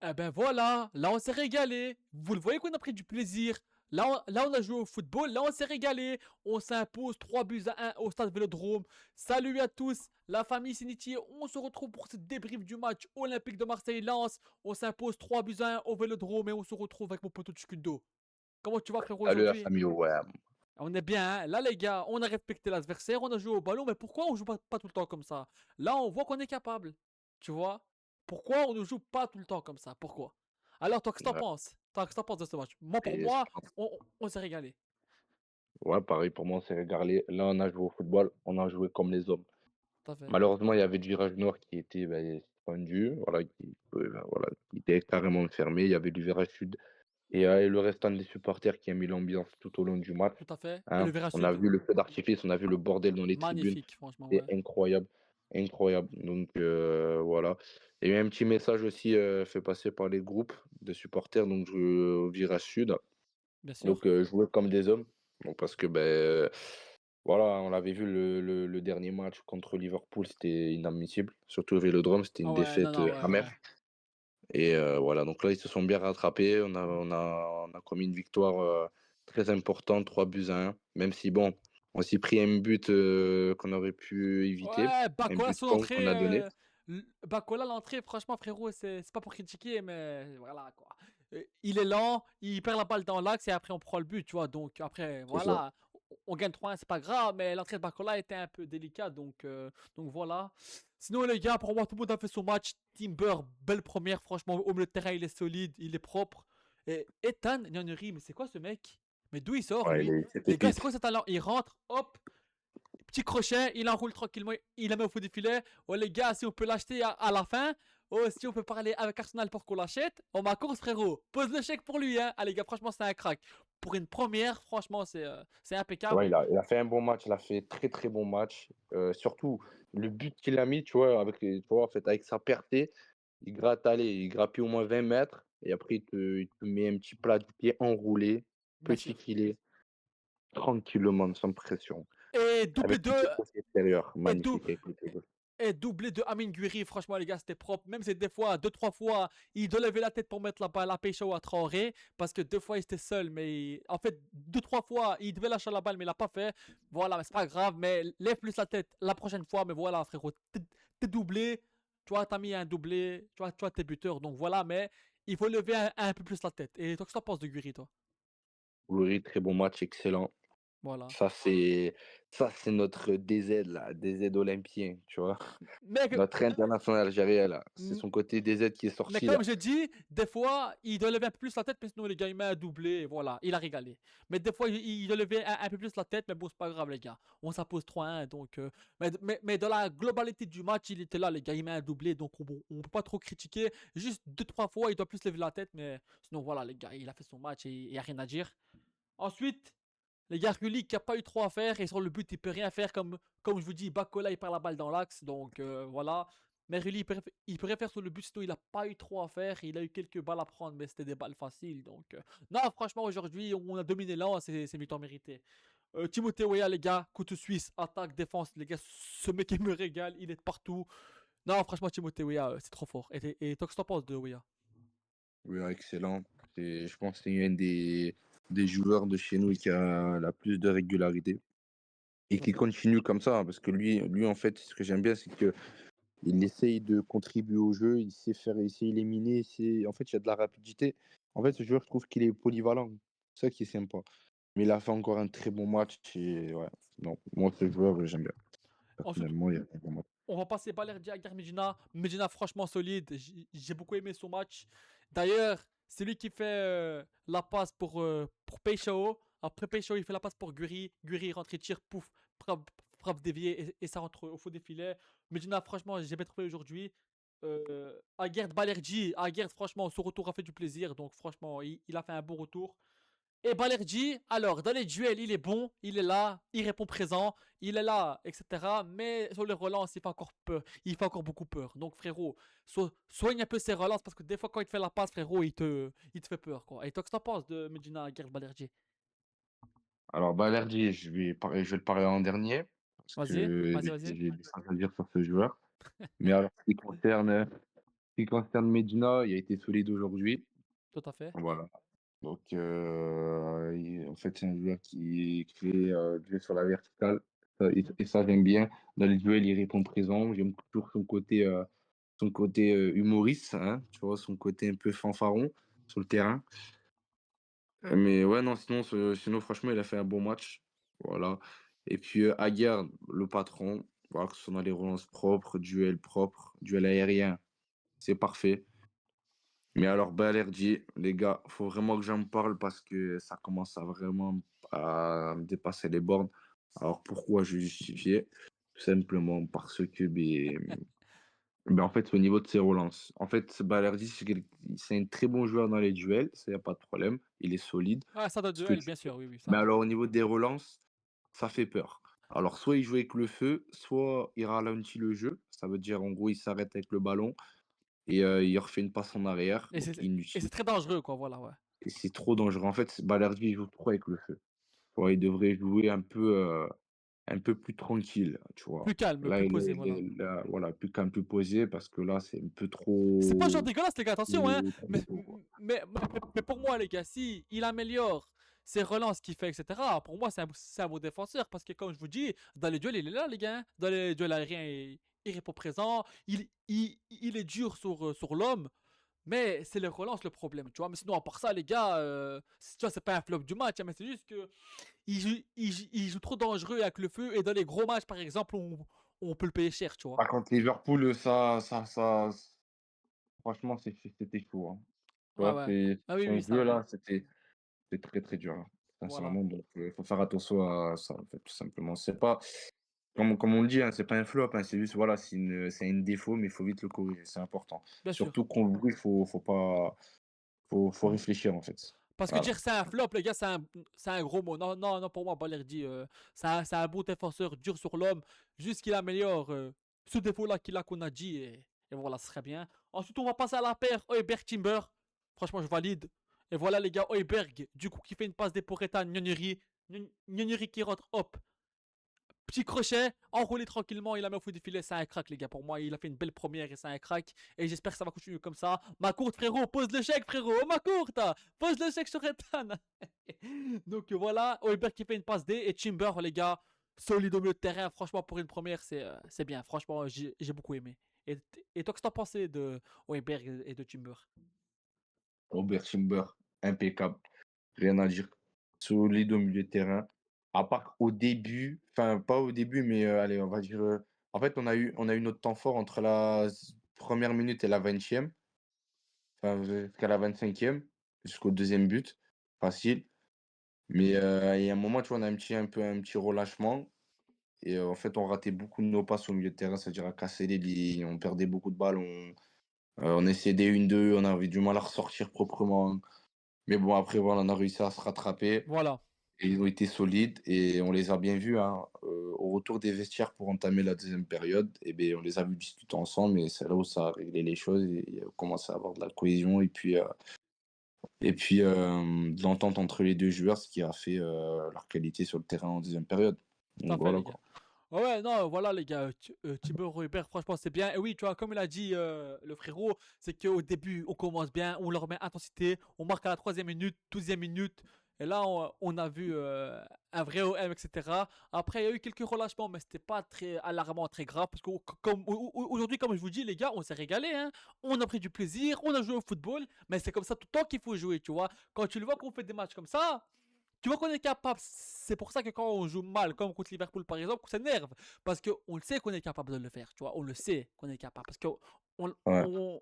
Eh ben voilà, là on s'est régalé. Vous le voyez qu'on a pris du plaisir. Là on a joué au football, là on s'est régalé. On s'impose 3 buts à 1 au stade Vélodrome. Salut à tous, la famille Sinitier. On se retrouve pour ce débrief du match Olympique de Marseille-Lens. On s'impose 3 buts à 1 au Vélodrome et on se retrouve avec mon poteau Tchukundo. Comment tu vas frérot Salut la aujourd'hui? famille OM. On est bien, hein. Là les gars, on a respecté l'adversaire, on a joué au ballon, mais pourquoi on joue pas tout le temps comme ça? Là on voit qu'on est capable, tu vois? Pourquoi on ne joue pas tout le temps comme ça? Pourquoi? Alors toi, qu'est-ce que t'en Ouais, penses? Toi, qu'est-ce que t'en penses de ce match? Moi, pour et je moi, pense- on s'est régalé. ouais, pareil pour moi, c'est régalé. Là, on a joué au football, on a joué comme les hommes. Tout à fait. Malheureusement, il y avait le virage nord qui était suspendu, voilà, voilà, qui était carrément fermé. Il y avait du virage sud et le restant des supporters qui a mis l'ambiance tout au long du match. Tout à fait. Et Hein. le Vera On a Sud. vu le feu d'artifice, on a vu le bordel dans les tribunes. Magnifique, franchement, C'est ouais. incroyable, incroyable. Donc voilà. Et un petit message aussi fait passer par les groupes de supporters donc au virage sud. Bien sûr. Donc jouer comme des hommes, donc parce que, voilà, on l'avait vu le dernier match contre Liverpool, c'était inadmissible, surtout au Vélodrome, c'était Ah une ouais, non, défaite, non, ouais, amère ouais. et voilà, donc là, ils se sont bien rattrapés. On a commis une victoire, très importante, 3 buts à 1, même si bon, on s'est pris un but, qu'on aurait pu éviter, Ouais, un Bakola, but son con qu'on entrée, a donné. Bakola, l'entrée, franchement, frérot, c'est pas pour critiquer, mais voilà, quoi. Il est lent, il perd la balle dans l'axe et après on prend le but, tu vois. Donc après, C'est ça. voilà, on gagne 3-1, c'est pas grave, mais l'entrée de Bakola était un peu délicate, donc voilà. Sinon, les gars, pour moi, tout le monde a fait son match. Timber, belle première, franchement, au milieu de terrain, il est solide, il est propre. Et Ethan Nyaneri, mais c'est quoi ce mec? Mais d'où il sort, Ouais, lui? c'est Les gars, c'est pépite. quoi ce talent? Il rentre, hop, petit crochet, il enroule tranquillement, il la met au fond du filet. Oh les gars, si on peut l'acheter à la fin, oh si on peut parler avec Arsenal pour qu'on l'achète, on ma course frérot. Pose le chèque pour lui, hein. Ah les gars, franchement c'est un crack. Pour une première, franchement c'est impeccable. Ouais, il a fait un bon match, il a fait très, très bon match, surtout le but qu'il a mis, tu vois, tu vois, en fait, avec sa percée, il grappille au moins 20 mètres et après il te met un petit plat du pied enroulé, Bien petit sûr. filet, tranquillement, sans pression, Et doublé avec de le côté extérieur, et, dou, magnifique avec le pied gauche. et doublé de Amin Guiri, franchement les gars, c'était propre. Même si des fois, deux, trois fois, il doit lever la tête pour mettre la balle à Pécho à Traoré. Parce que deux fois, il était seul. Mais en fait, deux, trois fois, il devait lâcher la balle, mais il l'a pas fait. Voilà, mais c'est pas grave. Mais lève plus la tête la prochaine fois. Mais voilà, frérot, t'es doublé. Tu vois, t'as mis un doublé. Tu vois, t'es buteur. Donc voilà, mais il faut lever un peu plus la tête. Et toi, qu'est-ce que t'en penses de Guiri, toi? Gouiri, très bon match, excellent. Voilà. Ça, c'est ça, c'est notre DZ là, DZ olympien, tu vois? Mec, Notre international algérien là, c'est son côté DZ qui est mais sorti comme là. je dis, des fois, il doit lever un peu plus la tête, mais sinon, les gars, il met un doublé, et voilà, il a régalé. Mais des fois, il doit lever un peu plus la tête, mais bon, c'est pas grave, les gars. On s'impose 3-1, mais dans la globalité du match, il était là, les gars, il met un doublé, donc on peut pas trop critiquer. Juste deux, trois fois, il doit plus lever la tête, mais sinon, voilà, les gars, il a fait son match et il n'y a rien à dire. Ensuite, les gars, Rulli qui a pas eu trop à faire et sur le but il peut rien faire comme je vous dis, Bakola il perd la balle dans l'axe donc voilà. Mais Rulli il peut rien faire sur le but sinon il a pas eu trop à faire. Il a eu quelques balles à prendre mais c'était des balles faciles donc non franchement aujourd'hui on a dominé là c'est mi-temps mérité. Timothée Weah les gars, couteau suisse, attaque, défense les gars, ce mec il me régale, il est de partout. Non franchement Timothée Weah c'est trop fort. Et toi qu'est-ce que t'en penses de Weah? Oui, excellent. Je pense que c'est un des joueurs de chez nous qui a la plus de régularité et Tout à qui fait. continue comme ça, hein, parce que lui en fait, ce que j'aime bien, c'est que il essaye de contribuer au jeu, il sait éliminer, en fait, il y a de la rapidité. En fait, ce joueur, je trouve qu'il est polyvalent. C'est ça qui est sympa. Mais il a fait encore un très bon match et ouais, non, moi, ce joueur, j'aime bien. Ensuite Personnellement, il a fait un bon match. on va passer Balerdi à Medina. Medina, franchement solide. J'ai beaucoup aimé son match. D'ailleurs, c'est lui qui fait la passe pour Peixao. Après Peixao, il fait la passe pour Guri. Guri rentre et tire, pouf, frappe déviée et ça rentre au fond des filets. Medina, franchement, j'ai bien trouvé aujourd'hui. Aguerd Balerdi, Aguerd, franchement, son retour a fait du plaisir. Donc, franchement, il a fait un bon retour. Et Balerji, alors, dans les duels, il est bon, il est là, il répond présent, il est là, etc. Mais sur les relances, il fait encore peur. Il fait encore beaucoup peur. Donc, frérot, soigne un peu ses relances parce que des fois, quand il te fait la passe, frérot, il te fait peur, quoi. Et toi, qu'est-ce que t'en penses de Medina Gerd Balerji? Alors, Balerdi, je vais le parler en dernier parce Vas-y, que vas-y, vas-y. j'ai des choses à dire sur ce joueur. Mais alors, ce qui concerne qui concerne Medina, il a été solide aujourd'hui. Tout à fait. Voilà. Donc, en fait, c'est un joueur qui fait du jeu sur la verticale. Mhm. Et ça, j'aime bien. Dans les duels, il répond présent. J'aime toujours son côté humoriste, hein, tu vois, son côté un peu fanfaron sur le terrain. Mais ouais, non, sinon, franchement, il a fait un bon match. Voilà. Et puis, Aguerd, le patron, voilà, que ce soit dans les relances propres, duel aérien, c'est parfait. Mais alors, Balerdi, les gars, faut vraiment que j'en parle parce que ça commence à vraiment à me dépasser les bornes. Alors, pourquoi je justifiais? Tout simplement parce que, en fait, au niveau de ses relances. En fait, Balerdi, c'est un très bon joueur dans les duels, ça, y a pas de problème. Il est solide. Ah, ça de Ce que duel, tu bien sûr, oui, oui, Mais ça. alors, au niveau des relances, ça fait peur. Alors, soit il joue avec le feu, soit il ralentit le jeu. Ça veut dire, en gros, il s'arrête avec le ballon et il refait une passe en arrière, Et donc c'est et inutile. c'est très dangereux, quoi, voilà, ouais. Et c'est trop dangereux. En fait, Balerdi, il joue trop avec le feu. Ouais, il devrait jouer un peu plus tranquille, tu vois? Plus calme, Là, plus posé, voilà. là, voilà, plus calme, plus posé parce que là, c'est un peu C'est pas un genre trop dégueulasse, les gars, attention, hein. trop tôt, quoi. Mais pour moi, les gars, si il améliore ses relances qu'il fait, etc., pour moi, c'est un bon défenseur. Parce que, comme je vous dis, dans les duels, il est là, les gars, hein. Dans les duels aériens, il répond présent. Il est dur sur l'homme. Mais c'est les relances le problème, tu vois. Mais sinon, à part ça, les gars, tu vois, c'est pas un flop du match, hein, mais c'est juste que il joue trop dangereux avec le feu. Et dans les gros matchs, par exemple, on peut le payer cher, tu vois. Par contre, Liverpool, franchement, c'était chaud, hein. Tu Ouais, vois, ouais. c'est Ah oui, son oui, ça, jeu oui. là, c'était très, très dur, hein, Voilà. sincèrement, donc faut faire attention à ça, en fait, tout simplement. C'est pas comme on le dit, hein, c'est pas un flop, hein, c'est juste, voilà, c'est un défaut, mais il faut vite le corriger, c'est important. Bien sûr. Surtout contre Bruges, faut pas faut Mhm. réfléchir, en fait. Parce que Voilà. dire c'est un flop, les gars, c'est un gros mot. Non, non, non, pour moi, Balerdi, c'est un bon défenseur, dur sur l'homme. Juste qu'il améliore ce défaut-là qu'on a dit. Et voilà, ce serait bien. Ensuite, on va passer à la paire Hoiberg-Timber. Franchement, je valide. Et voilà, les gars, Hoiberg, du coup, qui fait une passe d'Eporeta à Nyaneri. Nyaneri qui rentre, hop, petit crochet, enroulé tranquillement, il a mis au fond du filet, c'est un crack les gars, pour moi il a fait une belle première et c'est un crack, et j'espère que ça va continuer comme ça. Ma courte frérot, pose le chèque frérot, oh ma courte, pose le chèque sur Ethan. Donc voilà, Holberg qui fait une passe D, et Timber les gars, solide au milieu de terrain, franchement pour une première c'est bien, franchement j'ai beaucoup aimé. Et toi qu'est-ce que t'en pensais de Holberg et de Timber? Robert Timber, impeccable, rien à dire. Solide au milieu de terrain. À part au début, enfin pas au début, mais allez, on va dire, en fait, on a eu notre temps fort entre la 1re minute et la 20e, enfin jusqu'à la 25e, jusqu'au deuxième but, facile. Mais il y a un moment, tu vois, on a un petit relâchement et en fait, on ratait beaucoup de nos passes au milieu de terrain, c'est-à-dire à casser les lignes, on perdait beaucoup de ballons, on essayait des 1-2, on avait du mal à ressortir proprement. Mais bon, après, voilà, on a réussi à se rattraper Voilà, et ils ont été solides et on les a bien vus, hein. Au retour des vestiaires pour entamer la deuxième période, et beh, on les a vus discuter ensemble et c'est là où ça a réglé les choses et on commençait à avoir de la cohésion et puis de l'entente entre les 2 joueurs, ce qui a fait, leur qualité sur le terrain en deuxième période. tout à Donc fait voilà, les gars. quoi. Ouais, ouais, non, voilà les gars, Timber Heuberg, franchement c'est bien. Et oui, tu vois, comme il a dit le frérot, c'est qu'au début on commence bien, on leur met intensité, on marque à la 3e minute, 12e minute, et là on a vu un vrai OM, etc. Après il y a eu quelques relâchements, mais c'était pas très alarmant, très grave, parce qu'aujourd'hui, comme je vous dis les gars, on s'est régalé, hein. On a pris du plaisir, on a joué au football, mais c'est comme ça tout le temps qu'il faut jouer, tu vois. Quand tu le vois qu'on fait des matchs comme ça, tu vois qu'on est capable. C'est pour ça que quand on joue mal, comme contre Liverpool par exemple, on s'énerve. Parce qu'on le sait qu'on est capable de le faire. Tu vois, on le sait qu'on est capable. Parce qu'on Ouais,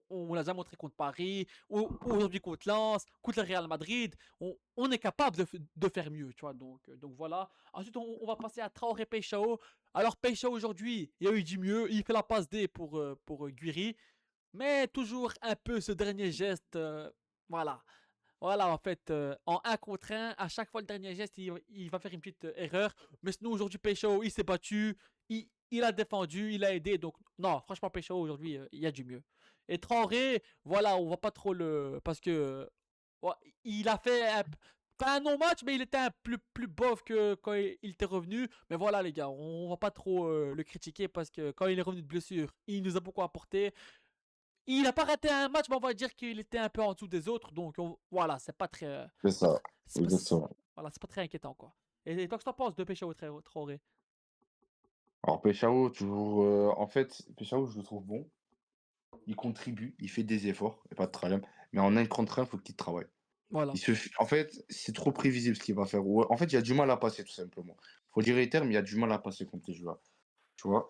on l'a déjà montré contre Paris, ou aujourd'hui contre Lens, contre le Real Madrid. On est capable de faire mieux. Tu vois, donc voilà. Ensuite, on va passer à Traoré Peixao. Alors, Peixao aujourd'hui, il y a eu du mieux. Il fait la passe D pour Guiri. Mais toujours un peu ce dernier geste. Voilà. Voilà, en fait, en un contre 1, à chaque fois le dernier geste, il va faire une petite erreur. Mais sinon, aujourd'hui, Pécho, il s'est battu, il a défendu, il a aidé. Donc, non, franchement, Pécho, aujourd'hui, il y a du mieux. Et Traoré, voilà, on va pas trop le. Parce que. Ouais, il a fait pas un non-match, mais il était un plus bof que quand il était revenu. Mais voilà, les gars, on va pas trop le critiquer parce que quand il est revenu de blessure, il nous a beaucoup apporté. il a pas raté un match, mais on va dire qu'il était un peu en dessous des autres. Donc voilà, c'est pas très, C'est pas ça, très- c'est pas, exactement. voilà, c'est pas très inquiétant quoi. Et toi, qu'est-ce que t'en penses de Pécho Traoré? Alors Peshao, toujours, en fait, Peshao, je le trouve bon. Il contribue, il fait des efforts, y a pas de problème. Mais en un contre un, faut qu'il travaille. Voilà. En fait, c'est trop prévisible ce qu'il va faire. Ouais, en fait, il y a du mal à passer, tout simplement. Faut dire les termes, il y a du mal à passer contre les joueurs. Tu vois,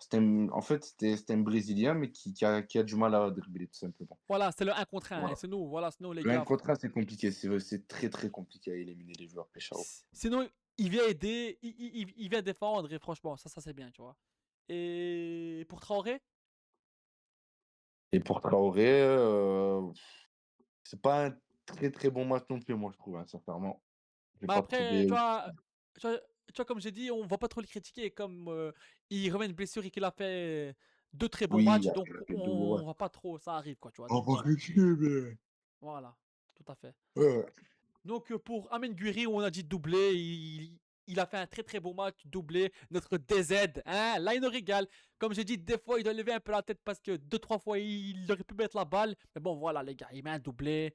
en fait, c'était un Brésilien, mais qui a du mal à dribbler, tout simplement. Voilà, c'est le un contre 1. Et Voilà. c'est nous, voilà, sinon les Le 1 gars, contre 1, c'est compliqué. C'est très, très compliqué à éliminer les joueurs Peshao. sinon il vient aider, il vient défendre et franchement, ça c'est bien, tu vois. Et pour Traoré, Et pour Traoré, c'est pas un très, très bon match non plus, moi, je trouve, hein, sincèrement. Je l'ai mais pas après, trouvé. tu vois, comme j'ai dit, on va pas trop le critiquer, comme il revient de blessure et qu'il a fait deux très bons Oui, matchs, donc il a fait 2 gros on matchs. va pas trop, ça arrive quoi, tu vois. On Donc va voilà, critiquer, mais voilà, tout à fait. ouais, ouais. Donc pour Amin Gouiri, on a dit doublé, il a fait un très très beau match, doublé, notre DZ, hein, là il nous régale. Comme j'ai dit, des fois il doit lever un peu la tête parce que deux trois fois il aurait pu mettre la balle, mais bon voilà les gars, il met un doublé.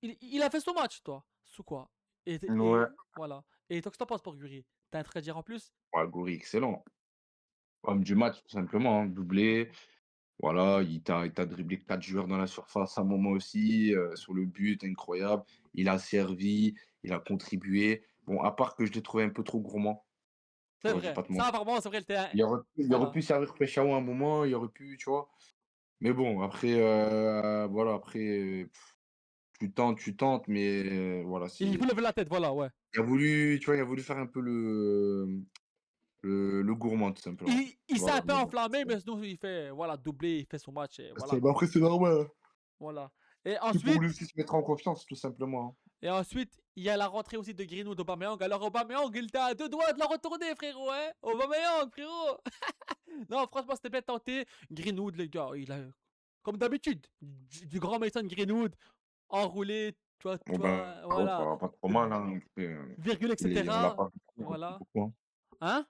Il a fait son match toi, sous quoi. Ouais. Et voilà. Et toi qu'est-ce que t'en penses pour Gouiri? T'as un truc à dire en plus? Ouais, Goury, excellent. Homme du match, tout simplement, hein, doublé. Voilà, il t'a dribblé 4 joueurs dans la surface à un moment aussi, sur le but, incroyable. Il a servi, il a contribué. Bon, à part que je l'ai trouvé un peu trop gourmand, tu C'est vois, je vais vrai, pas te ça mentir. apparemment c'est vrai le terrain. Il aurait pu Voilà. servir Peshao à un moment, il aurait pu, tu vois. Mais bon, après, voilà, après, tu tentes, mais voilà, Il c'est lève la tête, voilà, ouais. il a voulu, tu vois, il a voulu faire un peu le gourmand, tout simplement. Il s'est Voilà, un peu mais bon, enflammé, mais sinon il fait, voilà, doublé, il fait son match et voilà bah, quoi. après, c'est normal, hein. Voilà. Et C'est pour lui ensuite, aussi se mettre en confiance, tout simplement, hein. et ensuite, il y a la rentrée aussi de Greenwood d'Aubameyang. Alors Aubameyang, il était à deux doigts de la retourner, frérot, hein. Aubameyang, frérot. Non, franchement, c'était bien tenté. Greenwood, les gars, il a, comme d'habitude, du grand Mason Greenwood, enroulé, Bon, ben, voilà, pas trop mal, hein. Après, virgule, on l'a etc. pas vu Voilà. beaucoup, hein. Hein?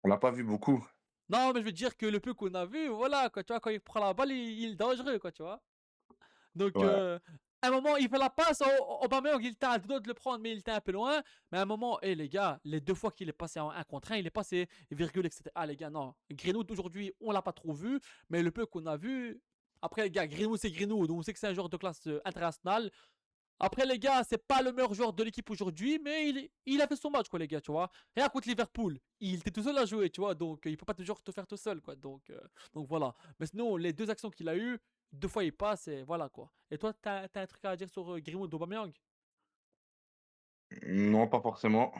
On l'a pas vu beaucoup. Non, mais je veux dire que le peu qu'on a vu, voilà, quoi, tu vois, quand il prend la balle, il est dangereux, quoi, tu vois. Donc, Ouais, à un moment, il fait la passe. Aubameyang, il était à deux doigts de le prendre, mais il était un peu loin. Mais à un moment, hé les gars, les deux fois qu'il est passé en 1 contre 1, il est passé, virgule, etc. Ah les gars, non. Greenwood, aujourd'hui, on l'a pas trop vu. Mais le peu qu'on a vu. Après, les gars, Greenwood, c'est Greenwood. On sait que c'est un joueur de classe internationale. Après, les gars, c'est pas le meilleur joueur de l'équipe aujourd'hui, mais il a fait son match, quoi, les gars, tu vois. Et contre Liverpool, il était tout seul à jouer, tu vois, donc il peut pas toujours te faire tout seul, quoi. Donc voilà. Mais sinon, les deux actions qu'il a eues, deux fois il passe, et voilà, quoi. Et toi, t'as un truc à dire sur Greenwood Aubameyang? non, pas forcément.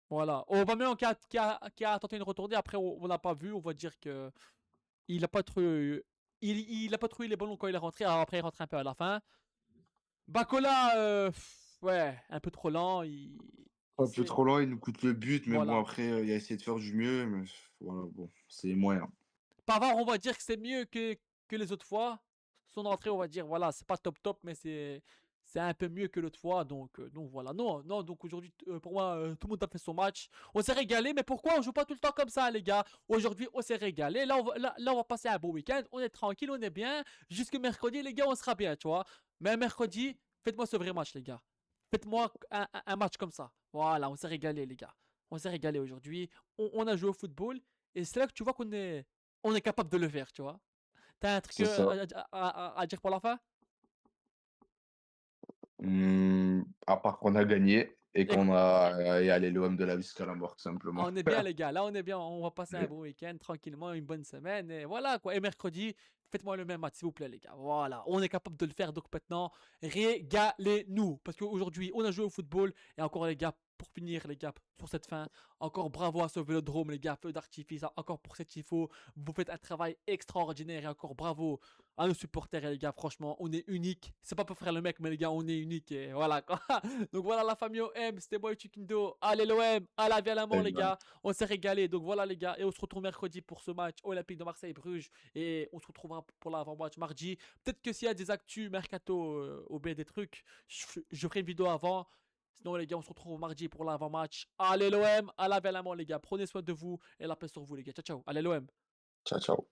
Voilà. Aubameyang qui a tenté une retournée, après, on l'a pas vu, on va dire que il a pas trouvé. Il a pas trouvé les ballons quand il est rentré, alors après il rentre un peu à la fin. Bacola, ouais, un peu trop lent. Un peu C'est trop loin, il nous coûte le but, mais bon, voilà. après, il a essayé de faire du mieux, mais voilà, bon, c'est moyen. Pavard, on va dire que c'est mieux que les autres fois. Son entrée, on va dire, voilà, c'est pas top top, mais c'est un peu mieux que l'autre fois. Donc voilà. Non, non, donc aujourd'hui, pour moi, tout le monde a fait son match. On s'est régalé, mais pourquoi on joue pas tout le temps comme ça, les gars? Aujourd'hui, on s'est régalé. Là, on va passer un beau week-end. On est tranquille, on est bien. Jusque mercredi, les gars, on sera bien, tu vois. Mais mercredi, faites-moi ce vrai match, les gars. Faites-moi un match comme ça. Voilà, on s'est régalé, les gars. On s'est régalé aujourd'hui. On a joué au football. Et c'est là que tu vois qu'on est capable de le faire, tu vois. T'as un truc C'est ça. à dire pour la fin? À part qu'on a gagné et Et qu'on a et allez, l'OM de la vie jusqu'à la mort, tout simplement. on est bien, les gars. Là, on est bien. On va passer un Ouais. bon week-end tranquillement, une bonne semaine. Et voilà, quoi. Et mercredi, faites-moi le même match, s'il vous plaît, les gars. Voilà. On est capable de le faire. Donc maintenant, régalez-nous. Parce qu'aujourd'hui, on a joué au football. Et encore, les gars, pour finir, les gars, sur cette fin, encore bravo à ce vélodrome, les gars. Feu d'artifice. Encore pour cet tifo. Vous faites un travail extraordinaire. Et encore bravo à nos supporters, les gars. Franchement, on est unique. C'est pas pour faire le mec, mais les gars, on est unique. Et voilà, quoi. Donc voilà, la famille OM. C'était moi, Chikindo. Allez, l'OM. À la vie à la mort, les gars. On s'est régalé. Donc voilà, les gars. Et on se retrouve mercredi pour ce match Olympique de Marseille-Bruges. Et on se retrouvera pour l'avant-match mardi. Peut-être que s'il y a des actus mercato au B des trucs, je ferai une vidéo avant. Sinon, les gars, on se retrouve mardi pour l'avant-match. Allez, l'OM. À la vie à la mort, les gars. Prenez soin de vous. Et la paix sur vous, les gars. Ciao, ciao. Allez, l'OM. Ciao, ciao.